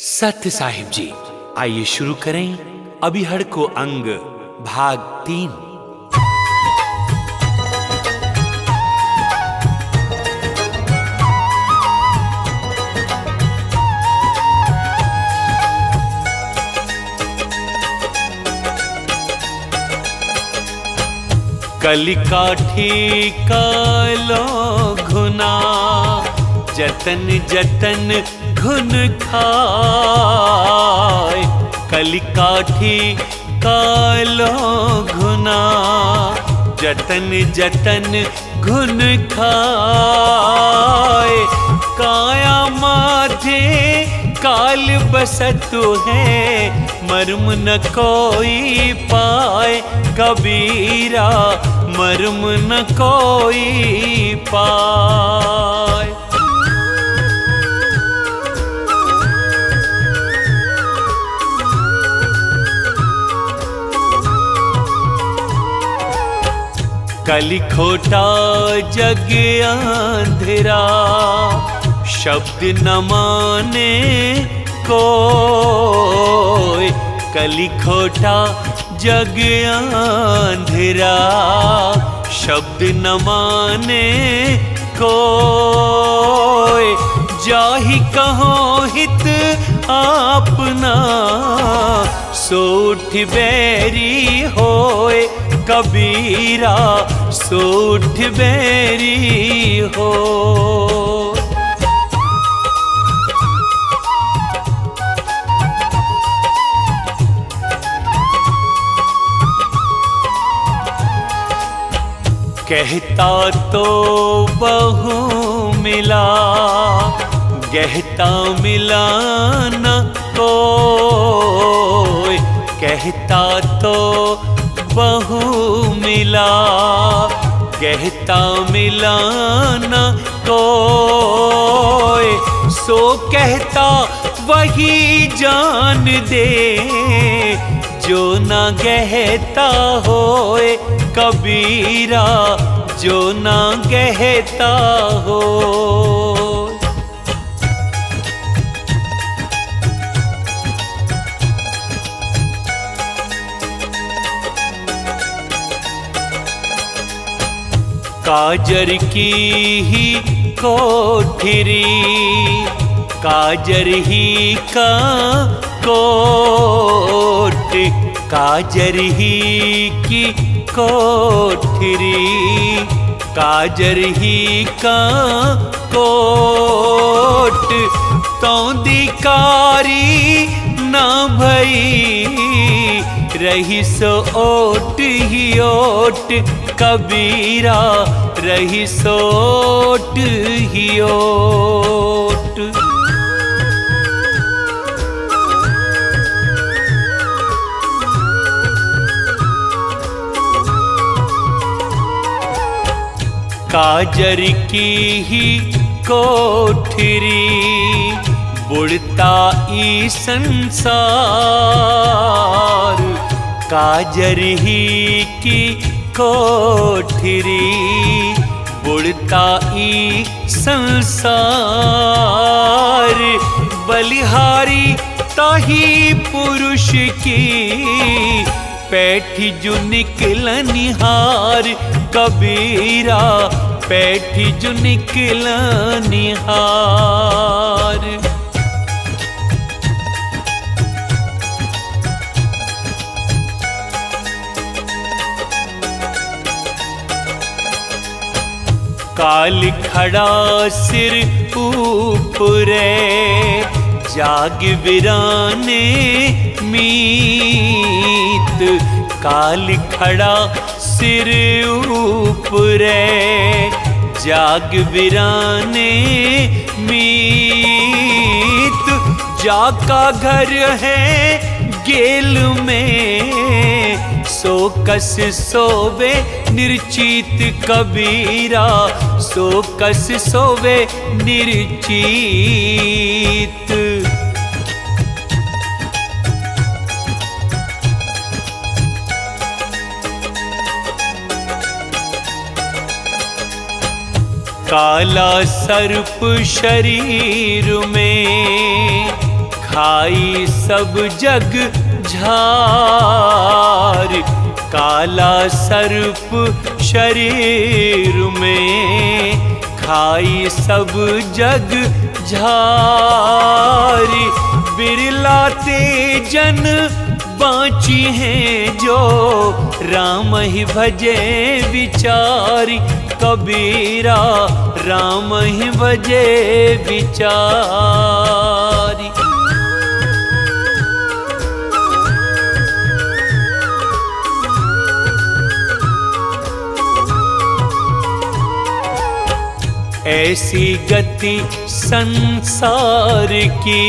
सत्य साहिब जी, आइए शुरू करें अभिहड़ को अंग भाग 3। कलिकाठी कालो घुना जतन जतन घुन खाए। कलिकाठी कालो घुना जतन जतन घुन खाए। काया माथे काल बसतु है मर्म न कोई पाए। कबीरा मर्म न कोई पाए। कलि खोटा जग अंधेरा शब्द न माने कोई। कलि खोटा जग अंधेरा शब्द न माने कोई। जाहि कहो हित आपना सोठ बैरी होए। कबीरा सोठ बैरी हो। कहता तो बहु मिला गहता मिला न कोई। कहता तो बहु मिला गहता मिला न कोई। सो कहता वही जान दे जो न गहता होए। कबीरा जो न गहता हो। काजर की ही कोठरी काजर ही का कोट। काजर ही की कोठरी काजर ही का कोट। तौंदिकारी न भई रही सो ओट ही ओट। कबीरा रही सो ओट ही ओट। काजर की ही कोठरी बुड़ता ई संसार। काजर ही की कोठरी बुड़ता ई संसार। बलिहारी ताही पुरुष की पैठी जो निकलनिहार। कबीरा पैठी जो निकलनिहार। काल खड़ा सिर ऊपरे जाग वीराने मीत। काल खड़ा सिर ऊपरे जाग वीराने मीत। जाका घर है गेल में सो कस सोवे निर्चित। कबीरा सो कस सोवे निर्चित। काला सर्प शरीर में खाई सब जग झार, काला सर्प शरीर में, खाई सब जग झारी। बिरला ते जन बाँची हैं जो राम ही भजे विचारी, कबीरा राम ही भजे विचारी। ऐसी गति संसार की,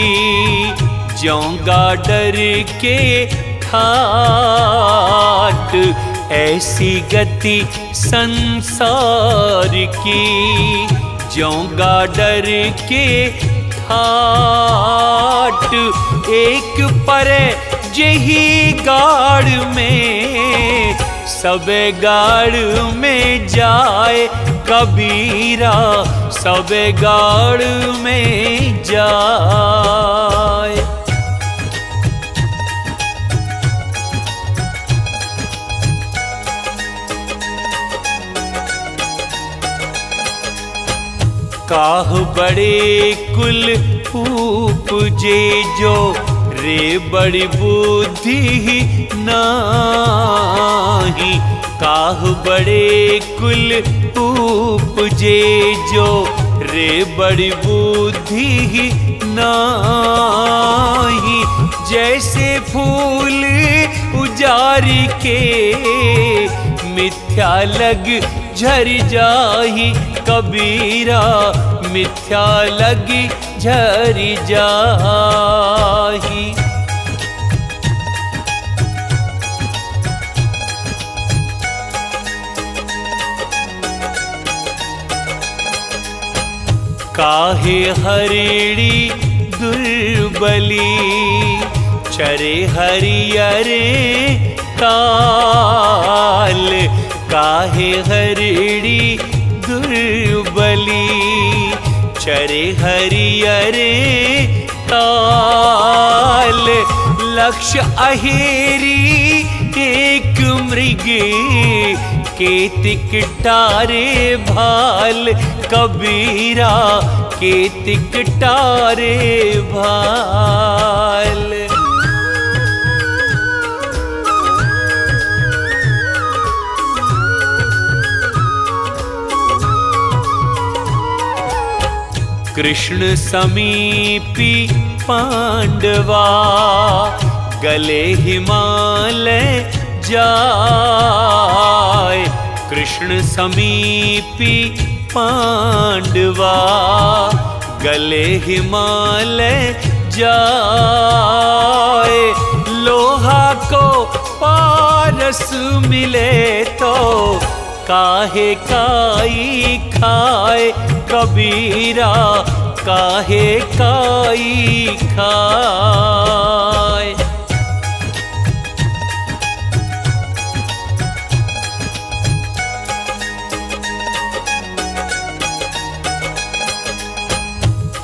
ज्योंगा डर के ठाट। ऐसी गति संसार की, ज्योंगा डर के ठाट। एक परे जेही गाड़ में, सबे गाड़ में जाए, कबीरा सबे गाड़ में जाए। काह बड़े कुल उपजे जो, रे बड़ी बुद्धि नाही। काह बड़े कुल उपजे जो, रे बड़ी बुद्धि नाही। जैसे फूल उजारी के, मिथ्या लग झर जाही, कबीरा मिथ्या लगी झर जाही। काहे हरिणी दुर्बली, चरे हरियरे काल। काहे हरिणी दुर्बली, चरे हरियरे काल। लक्ष्य अहेरी एक मृग, केतिक टारे भाल, कबीरा केतिक टारे भाल। कृष्ण समीपी पांडवा, गले हिमालय जाय। कृष्ण समीपी पांडवा, गले हिमालय जाय। लोहा को पारस मिले तो, काहे काई खाए, कबीरा काहे काई खाए।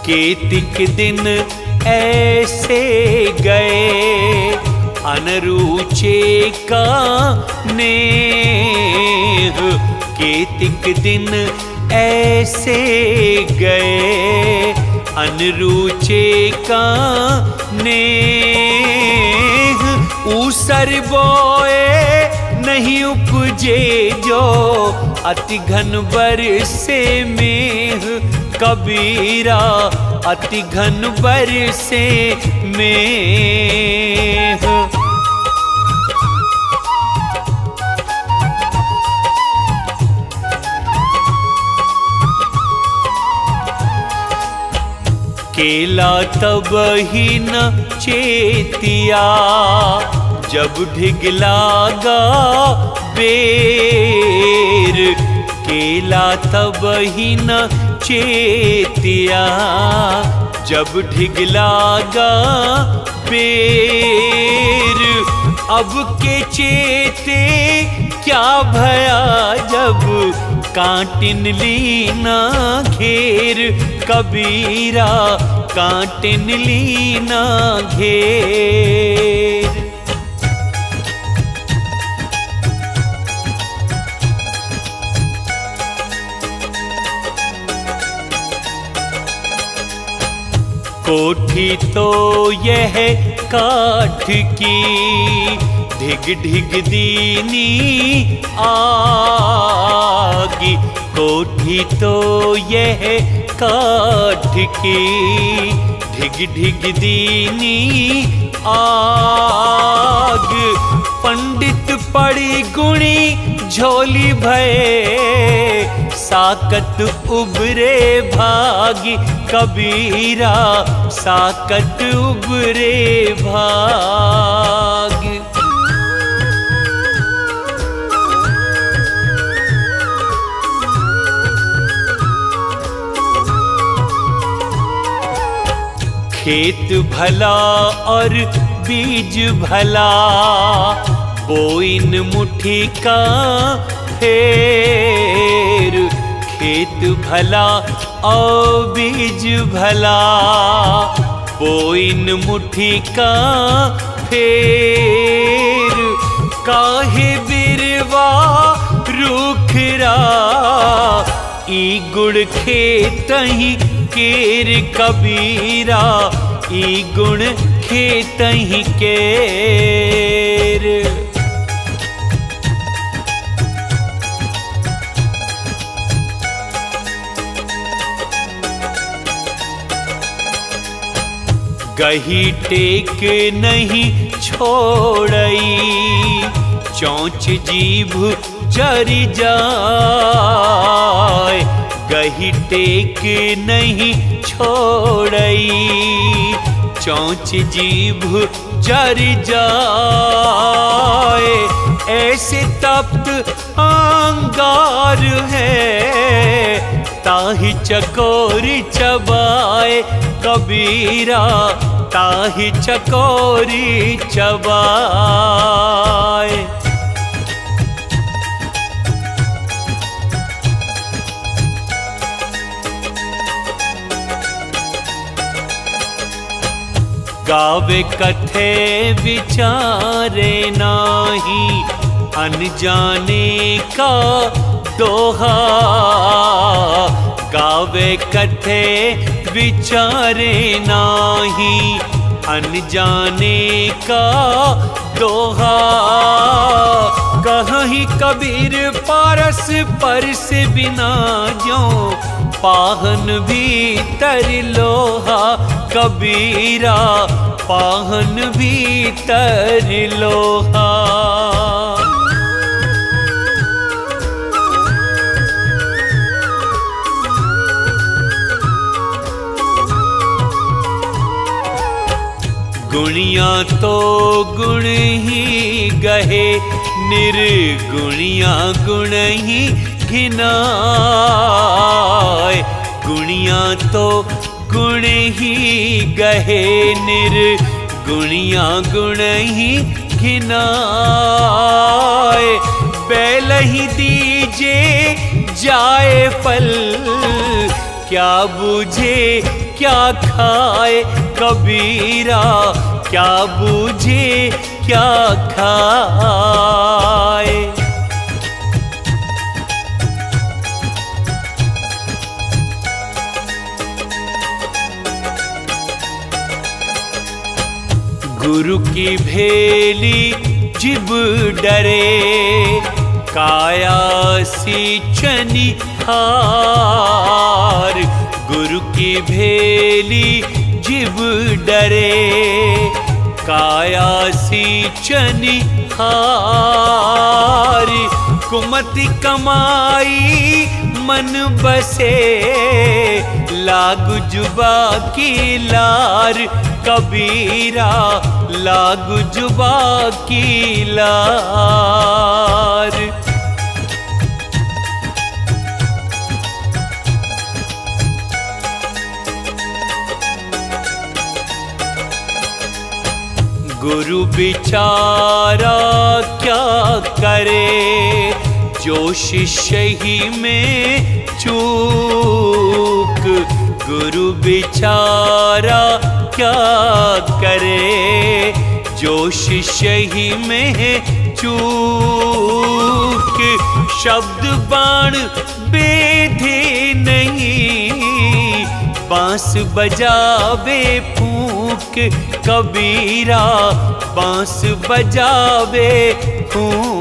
केतिक दिन ऐसे गए, अनरूचे का नेह। केतिक दिन ऐसे गए, अनरूचे का नेह। ऊसर बोए नहीं उपजे जो, अति घन बरसे मेह, कबीरा अति घन बरसे मेह। केला तब ही न चेतिया, जब ढिग लागा बेर। केला तब ही न चेतिया, जब ढिग लागा बेर। अब के चेते क्या भया, जब कांटिन लीना घेर, कबीरा कांटिन लीना घेर। कोठी तो यह काठ की ढिग ढिग दीनी आगी। कोठी तो यह काठ की ढिग ढिग दीनी आग। पंडित पड़ी गुणी झोली भये साकत उबरे भागी। कबीरा साकत उबरे भाग। खेत भला और बीज भला बोइन मुट्ठी का फेर। खेत भला और बीज भला बोइन मुट्ठी का फेर। काहे बिरवा रूखरा ई गुड़ खेतहि केर। कबीरा ई गुण खेतहि केर। गही टेक नहीं छोड़ई चौंच जीभ चरी जाए। गही टेक नहीं छोड़ई चौंच जीभ चरी जाए। ऐसे तप्त अंगार है ताहि चकोरी चबाए। कबीरा ताहि चकोरी चबाए। गावे कथे विचारे नाही अनजाने का दोहा। गावे कथे विचारे नाही अनजाने का दोहा। कहीं कबीर पारस परस बिना जो पाहन भीतर लोहा। कबीरा पाहन भीतर लोहा। गुणिया तो गुण ही गहे निर्गुणिया गुण ही घिनाए। गुणिया तो गुण ही गहे निर्गुणिया गुण ही घिनाए। बैल ही दीजे जाए फल क्या बूझे क्या खाए। कबीरा क्या बूझे क्या खाए। गुरु की भेली जिब डरे काया सी चनिहार। गुरु की भेली जिब डरे काया सी चनिहार। कुमति कमाई मन बसे लागु जुबा की लार। कबीरा लागु जुबा की लार। गुरु बिचारा क्या करे जो शिष्य ही में चूक। गुरु बिचारा क्या करे, जो शिष्य ही में है चूक। शब्द बाण बेधे नहीं, बांस बजावे फूंक। कबीरा बांस बजावे फूंक।